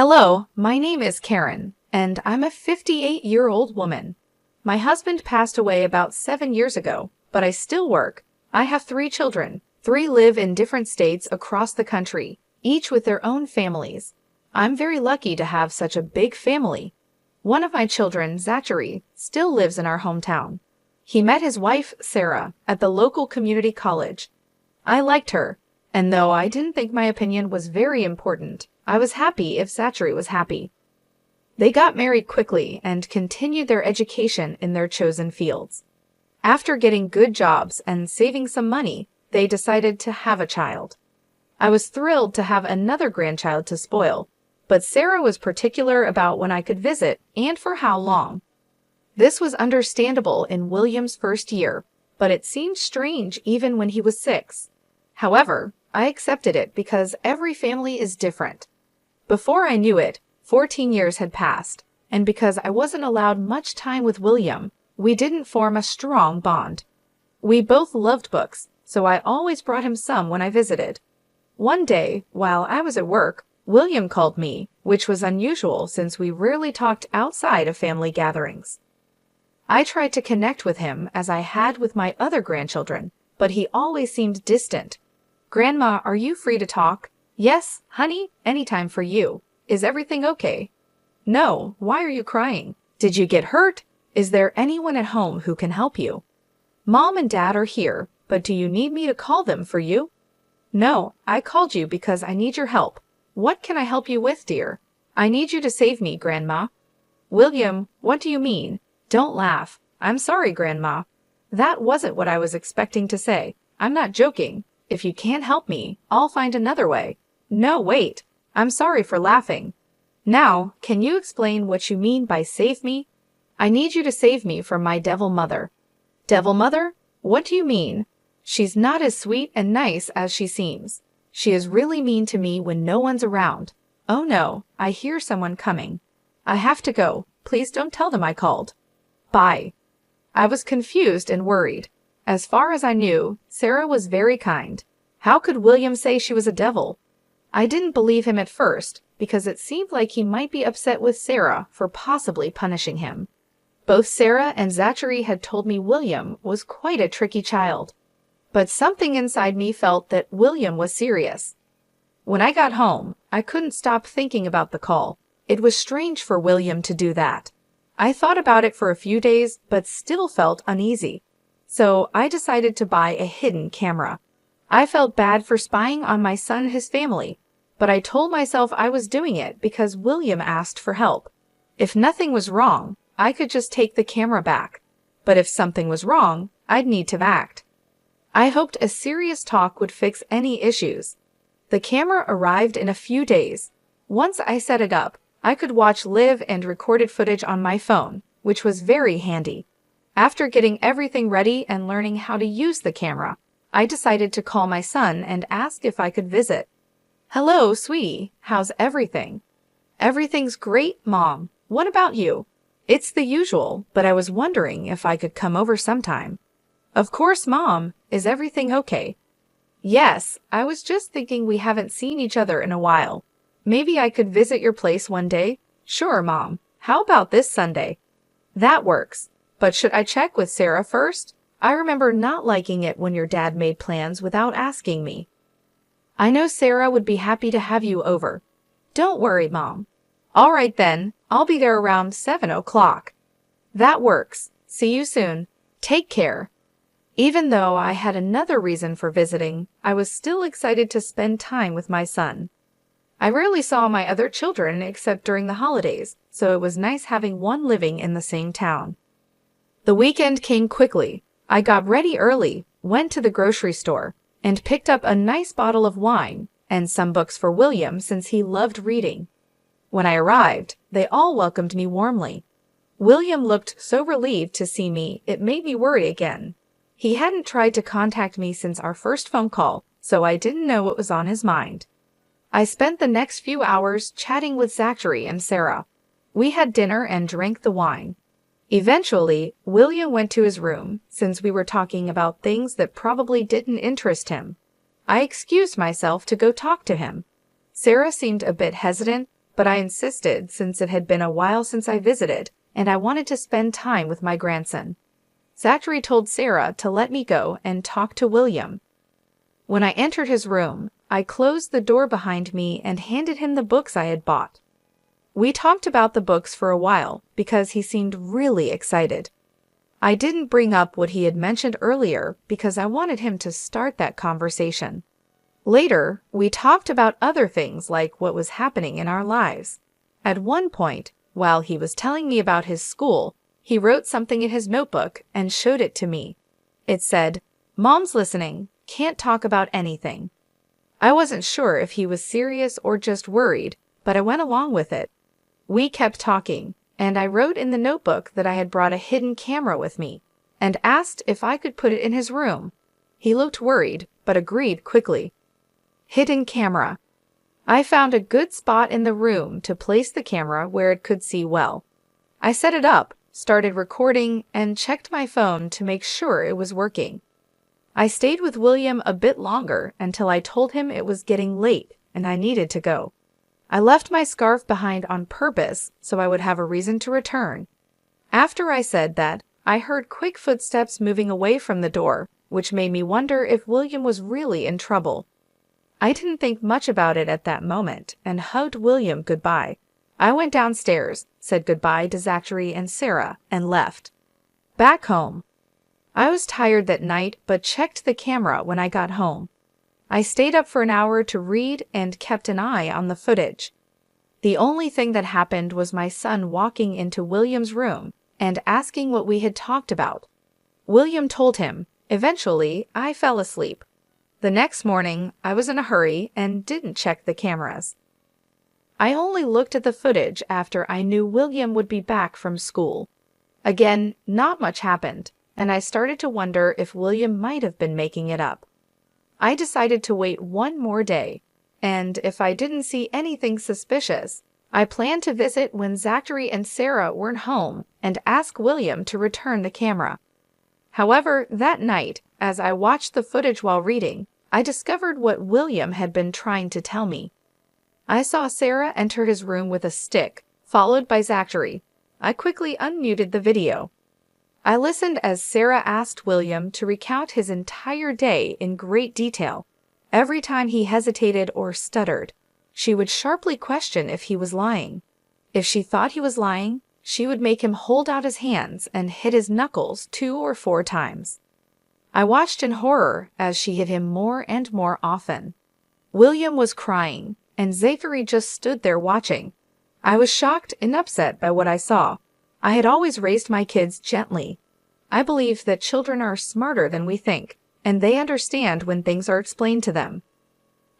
Hello, my name is Karen, and I'm a 58-year-old woman. My husband passed away about 7 years ago, but I still work. I have 3 children. 3 live in different states across the country, each with their own families. I'm very lucky to have such a big family. One of my children, Zachary, still lives in our hometown. He met his wife, Sarah, at the local community college. I liked her, and though I didn't think my opinion was very important, I was happy if Zachary was happy. They got married quickly and continued their education in their chosen fields. After getting good jobs and saving some money, they decided to have a child. I was thrilled to have another grandchild to spoil, but Sarah was particular about when I could visit and for how long. This was understandable in William's first year, but it seemed strange even when he was 6. However, I accepted it because every family is different. Before I knew it, 14 years had passed, and because I wasn't allowed much time with William, we didn't form a strong bond. We both loved books, so I always brought him some when I visited. One day, while I was at work, William called me, which was unusual since we rarely talked outside of family gatherings. I tried to connect with him as I had with my other grandchildren, but he always seemed distant. "Grandma, are you free to talk?" "Yes, honey, anytime for you. Is everything okay?" "No, why are you crying? Did you get hurt? Is there anyone at home who can help you?" "Mom and Dad are here, but do you need me to call them for you?" "No, I called you because I need your help. What can I help you with, dear?" "I need you to save me, Grandma." "William, what do you mean? Don't laugh. I'm sorry, Grandma. That wasn't what I was expecting to say. I'm not joking. If you can't help me, I'll find another way." "No, wait. I'm sorry for laughing. Now, can you explain what you mean by save me?" "I need you to save me from my devil mother." "Devil mother? What do you mean?" "She's not as sweet and nice as she seems. She is really mean to me when no one's around." "Oh no, I hear someone coming. I have to go. Please don't tell them I called. Bye." I was confused and worried. As far as I knew, Sarah was very kind. How could William say she was a devil? I didn't believe him at first, because it seemed like he might be upset with Sarah for possibly punishing him. Both Sarah and Zachary had told me William was quite a tricky child. But something inside me felt that William was serious. When I got home, I couldn't stop thinking about the call. It was strange for William to do that. I thought about it for a few days, but still felt uneasy. So I decided to buy a hidden camera. I felt bad for spying on my son and his family, but I told myself I was doing it because William asked for help. If nothing was wrong, I could just take the camera back. But if something was wrong, I'd need to act. I hoped a serious talk would fix any issues. The camera arrived in a few days. Once I set it up, I could watch live and recorded footage on my phone, which was very handy. After getting everything ready and learning how to use the camera, I decided to call my son and ask if I could visit. "Hello, sweetie. How's everything?" "Everything's great, Mom. What about you?" "It's the usual, but I was wondering if I could come over sometime." "Of course, Mom. Is everything okay?" "Yes, I was just thinking we haven't seen each other in a while. Maybe I could visit your place one day?" "Sure, Mom. How about this Sunday?" "That works. But should I check with Sarah first? I remember not liking it when your dad made plans without asking me." "I know Sarah would be happy to have you over." "Don't worry, Mom." "All right then, I'll be there around 7 o'clock." "That works. See you soon. Take care." Even though I had another reason for visiting, I was still excited to spend time with my son. I rarely saw my other children except during the holidays, so it was nice having one living in the same town. The weekend came quickly. I got ready early, went to the grocery store, and picked up a nice bottle of wine and some books for William since he loved reading. When I arrived, they all welcomed me warmly. William looked so relieved to see me, it made me worry again. He hadn't tried to contact me since our first phone call, so I didn't know what was on his mind. I spent the next few hours chatting with Zachary and Sarah. We had dinner and drank the wine. Eventually, William went to his room, since we were talking about things that probably didn't interest him. I excused myself to go talk to him. Sarah seemed a bit hesitant, but I insisted since it had been a while since I visited, and I wanted to spend time with my grandson. Zachary told Sarah to let me go and talk to William. When I entered his room, I closed the door behind me and handed him the books I had bought. We talked about the books for a while because he seemed really excited. I didn't bring up what he had mentioned earlier because I wanted him to start that conversation. Later, we talked about other things like what was happening in our lives. At one point, while he was telling me about his school, he wrote something in his notebook and showed it to me. It said, "Mom's listening, can't talk about anything." I wasn't sure if he was serious or just worried, but I went along with it. We kept talking, and I wrote in the notebook that I had brought a hidden camera with me and asked if I could put it in his room. He looked worried, but agreed quickly. Hidden camera. I found a good spot in the room to place the camera where it could see well. I set it up, started recording, and checked my phone to make sure it was working. I stayed with William a bit longer until I told him it was getting late and I needed to go. I left my scarf behind on purpose so I would have a reason to return. After I said that, I heard quick footsteps moving away from the door, which made me wonder if William was really in trouble. I didn't think much about it at that moment and hugged William goodbye. I went downstairs, said goodbye to Zachary and Sarah, and left. Back home. I was tired that night but checked the camera when I got home. I stayed up for an hour to read and kept an eye on the footage. The only thing that happened was my son walking into William's room and asking what we had talked about. William told him. Eventually, I fell asleep. The next morning, I was in a hurry and didn't check the cameras. I only looked at the footage after I knew William would be back from school. Again, not much happened, and I started to wonder if William might have been making it up. I decided to wait one more day, and if I didn't see anything suspicious, I planned to visit when Zachary and Sarah weren't home and ask William to return the camera. However, that night, as I watched the footage while reading, I discovered what William had been trying to tell me. I saw Sarah enter his room with a stick, followed by Zachary. I quickly unmuted the video. I listened as Sarah asked William to recount his entire day in great detail. Every time he hesitated or stuttered, she would sharply question if he was lying. If she thought he was lying, she would make him hold out his hands and hit his knuckles 2 or 4 times. I watched in horror as she hit him more and more often. William was crying, and Zachary just stood there watching. I was shocked and upset by what I saw. I had always raised my kids gently. I believe that children are smarter than we think, and they understand when things are explained to them.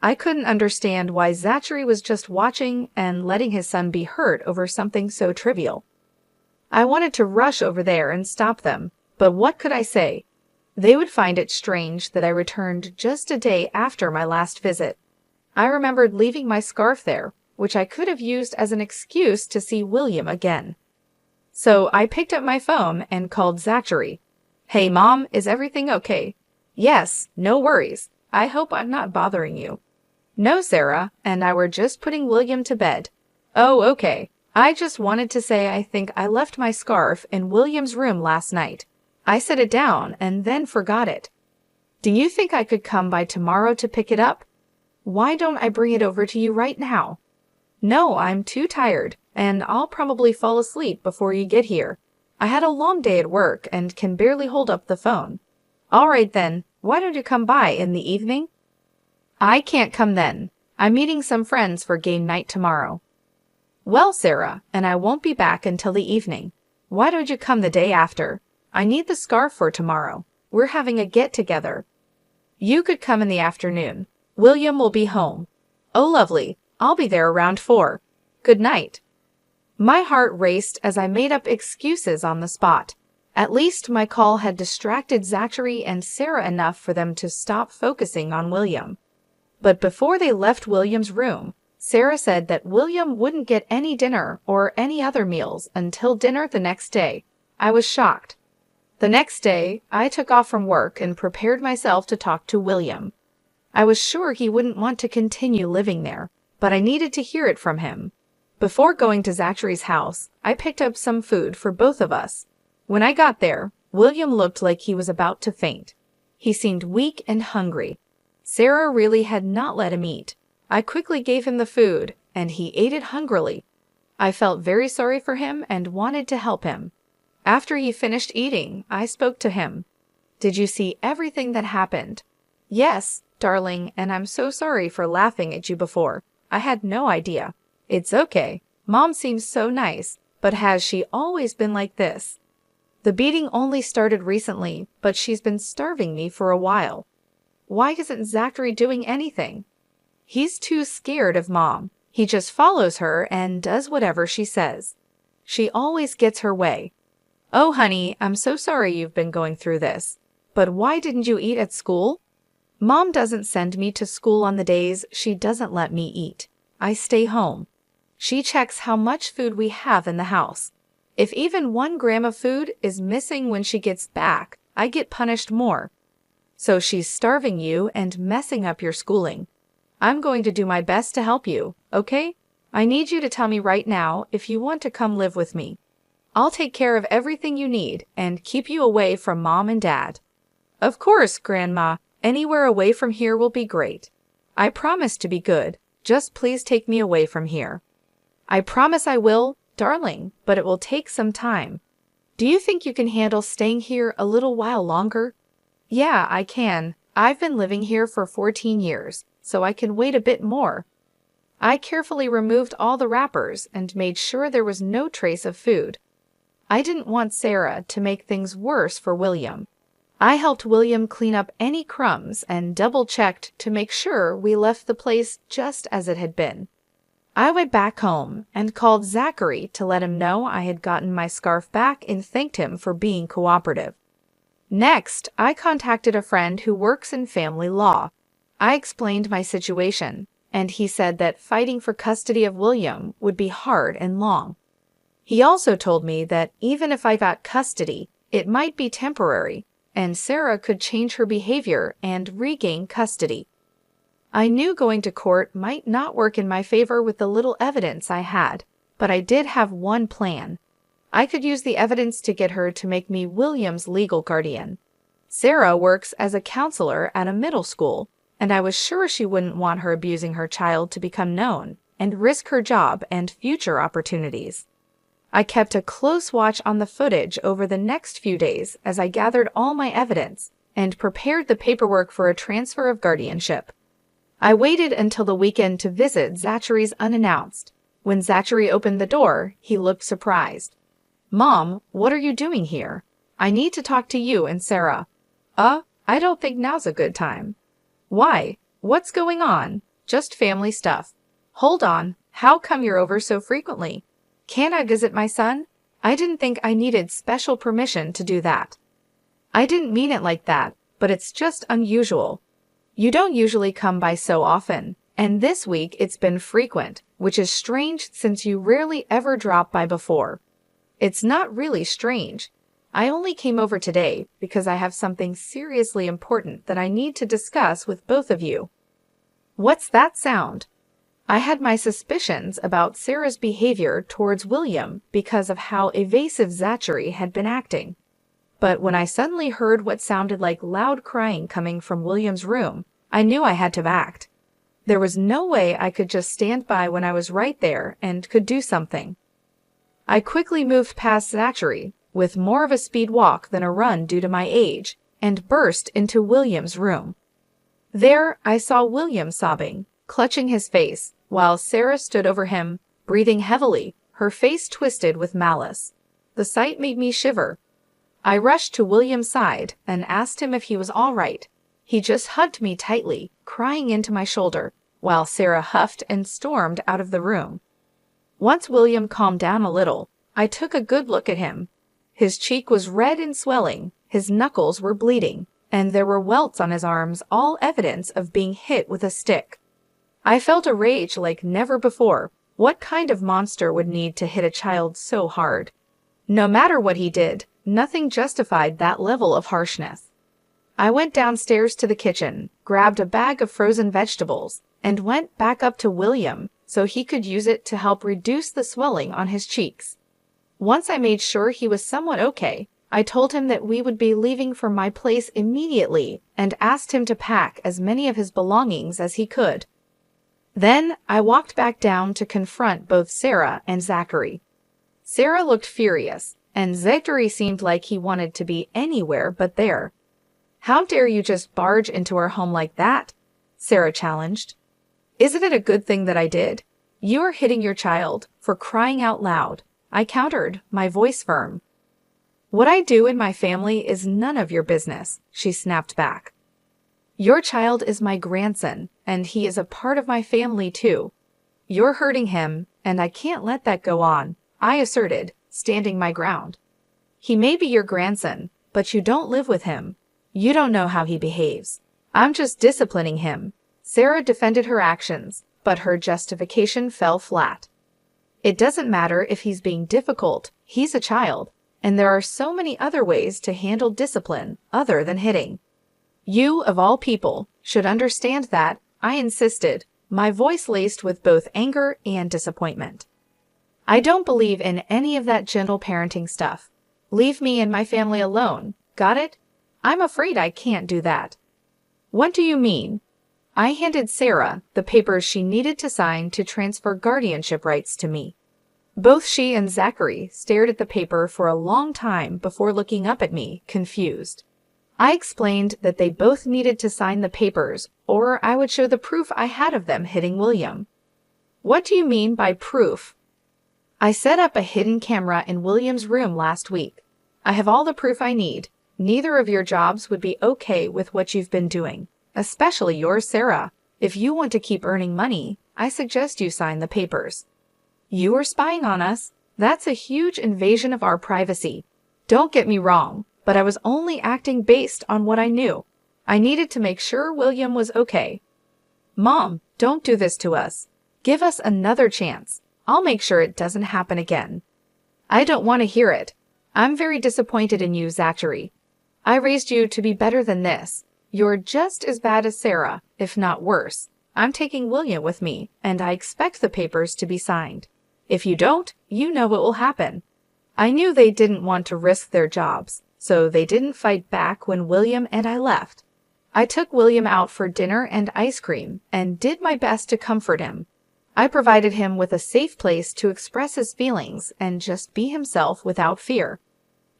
I couldn't understand why Zachary was just watching and letting his son be hurt over something so trivial. I wanted to rush over there and stop them, but what could I say? They would find it strange that I returned just a day after my last visit. I remembered leaving my scarf there, which I could have used as an excuse to see William again. So I picked up my phone and called Zachary. "Hey, Mom, is everything okay?" "Yes, no worries. I hope I'm not bothering you." "No, Sarah and I were just putting William to bed." "Oh, okay. I just wanted to say I think I left my scarf in William's room last night. I set it down and then forgot it. Do you think I could come by tomorrow to pick it up? Why don't I bring it over to you right now?" "No, I'm too tired, and I'll probably fall asleep before you get here. I had a long day at work and can barely hold up the phone." "All right then, why don't you come by in the evening?" "I can't come then. I'm meeting some friends for game night tomorrow." "Well, Sarah, and I won't be back until the evening. Why don't you come the day after? I need the scarf for tomorrow. We're having a get-together." "You could come in the afternoon. William will be home." "Oh, lovely. I'll be there around 4. Good night." My heart raced as I made up excuses on the spot. At least my call had distracted Zachary and Sarah enough for them to stop focusing on William. But before they left William's room, Sarah said that William wouldn't get any dinner or any other meals until dinner the next day. I was shocked. The next day, I took off from work and prepared myself to talk to William. I was sure he wouldn't want to continue living there, but I needed to hear it from him. Before going to Zachary's house, I picked up some food for both of us. When I got there, William looked like he was about to faint. He seemed weak and hungry. Sarah really had not let him eat. I quickly gave him the food, and he ate it hungrily. I felt very sorry for him and wanted to help him. After he finished eating, I spoke to him. "Did you see everything that happened?" "Yes, darling, and I'm so sorry for laughing at you before. I had no idea." "It's okay. Mom seems so nice, but has she always been like this?" "The beating only started recently, but she's been starving me for a while." "Why isn't Zachary doing anything?" "He's too scared of Mom. He just follows her and does whatever she says. She always gets her way." "Oh, honey, I'm so sorry you've been going through this. But why didn't you eat at school?" "Mom doesn't send me to school on the days she doesn't let me eat. I stay home. She checks how much food we have in the house. If even 1 gram of food is missing when she gets back, I get punished more. So she's starving you and messing up your schooling. I'm going to do my best to help you, okay? I need you to tell me right now if you want to come live with me. I'll take care of everything you need and keep you away from Mom and Dad." "Of course, Grandma. Anywhere away from here will be great. I promise to be good. Just please take me away from here." "I promise I will, darling, but it will take some time. Do you think you can handle staying here a little while longer?" "Yeah, I can. I've been living here for 14 years, so I can wait a bit more." I carefully removed all the wrappers and made sure there was no trace of food. I didn't want Sarah to make things worse for William. I helped William clean up any crumbs and double-checked to make sure we left the place just as it had been. I went back home and called Zachary to let him know I had gotten my scarf back and thanked him for being cooperative. Next, I contacted a friend who works in family law. I explained my situation, and he said that fighting for custody of William would be hard and long. He also told me that even if I got custody, it might be temporary, and Sarah could change her behavior and regain custody. I knew going to court might not work in my favor with the little evidence I had, but I did have one plan. I could use the evidence to get her to make me William's legal guardian. Sarah works as a counselor at a middle school, and I was sure she wouldn't want her abusing her child to become known and risk her job and future opportunities. I kept a close watch on the footage over the next few days as I gathered all my evidence and prepared the paperwork for a transfer of guardianship. I waited until the weekend to visit Zachary's unannounced. When Zachary opened the door, he looked surprised. "Mom, what are you doing here? I need to talk to you and Sarah." I don't think now's a good time." "Why? What's going on?" "Just family stuff." "Hold on. How come you're over so frequently?" "Can I visit my son?" "I didn't think I needed special permission to do that." "I didn't mean it like that, but it's just unusual. You don't usually come by so often, and this week it's been frequent, which is strange since you rarely ever drop by before." "It's not really strange. I only came over today because I have something seriously important that I need to discuss with both of you." "What's that sound?" I had my suspicions about Sarah's behavior towards William because of how evasive Zachary had been acting. But when I suddenly heard what sounded like loud crying coming from William's room, I knew I had to act. There was no way I could just stand by when I was right there and could do something. I quickly moved past Zachary, with more of a speed walk than a run due to my age, and burst into William's room. There, I saw William sobbing, clutching his face, while Sarah stood over him, breathing heavily, her face twisted with malice. The sight made me shiver. I rushed to William's side and asked him if he was all right. He just hugged me tightly, crying into my shoulder, while Sarah huffed and stormed out of the room. Once William calmed down a little, I took a good look at him. His cheek was red and swelling, his knuckles were bleeding, and there were welts on his arms, all evidence of being hit with a stick. I felt a rage like never before. What kind of monster would need to hit a child so hard? No matter what he did, nothing justified that level of harshness. I went downstairs to the kitchen, grabbed a bag of frozen vegetables, and went back up to William, so he could use it to help reduce the swelling on his cheeks. Once I made sure he was somewhat okay, I told him that we would be leaving for my place immediately and asked him to pack as many of his belongings as he could. Then I walked back down to confront both Sarah and Zachary. Sarah looked furious, and Zachary seemed like he wanted to be anywhere but there. "How dare you just barge into our home like that?" Sarah challenged. "Isn't it a good thing that I did? You are hitting your child, for crying out loud," I countered, my voice firm. "What I do in my family is none of your business," she snapped back. "Your child is my grandson, and he is a part of my family too. You're hurting him, and I can't let that go on," I asserted, standing my ground. "He may be your grandson, but you don't live with him. You don't know how he behaves. I'm just disciplining him." Sarah defended her actions, but her justification fell flat. "It doesn't matter if he's being difficult, he's a child, and there are so many other ways to handle discipline other than hitting. You, of all people, should understand that," I insisted, my voice laced with both anger and disappointment. "I don't believe in any of that gentle parenting stuff. Leave me and my family alone, got it? I'm afraid I can't do that." "What do you mean?" I handed Sarah the papers she needed to sign to transfer guardianship rights to me. Both she and Zachary stared at the paper for a long time before looking up at me, confused. I explained that they both needed to sign the papers, or I would show the proof I had of them hitting William. "What do you mean by proof?" "I set up a hidden camera in William's room last week. I have all the proof I need. Neither of your jobs would be okay with what you've been doing, especially yours, Sarah. If you want to keep earning money, I suggest you sign the papers." "You are spying on us. That's a huge invasion of our privacy. Don't get me wrong, but I was only acting based on what I knew. I needed to make sure William was okay." "Mom, don't do this to us. Give us another chance. I'll make sure it doesn't happen again." "I don't want to hear it. I'm very disappointed in you, Zachary. I raised you to be better than this. You're just as bad as Sarah, if not worse. I'm taking William with me, and I expect the papers to be signed. If you don't, you know what will happen." I knew they didn't want to risk their jobs, so they didn't fight back when William and I left. I took William out for dinner and ice cream and did my best to comfort him. I provided him with a safe place to express his feelings and just be himself without fear.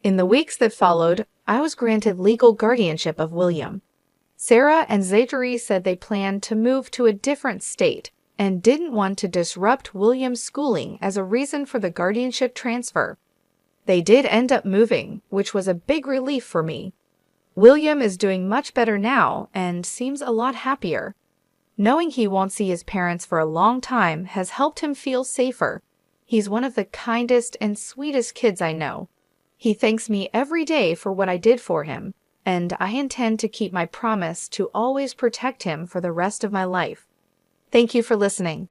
In the weeks that followed, I was granted legal guardianship of William. Sarah and Zachary said they planned to move to a different state and didn't want to disrupt William's schooling as a reason for the guardianship transfer. They did end up moving, which was a big relief for me. William is doing much better now and seems a lot happier. Knowing he won't see his parents for a long time has helped him feel safer. He's one of the kindest and sweetest kids I know. He thanks me every day for what I did for him, and I intend to keep my promise to always protect him for the rest of my life. Thank you for listening.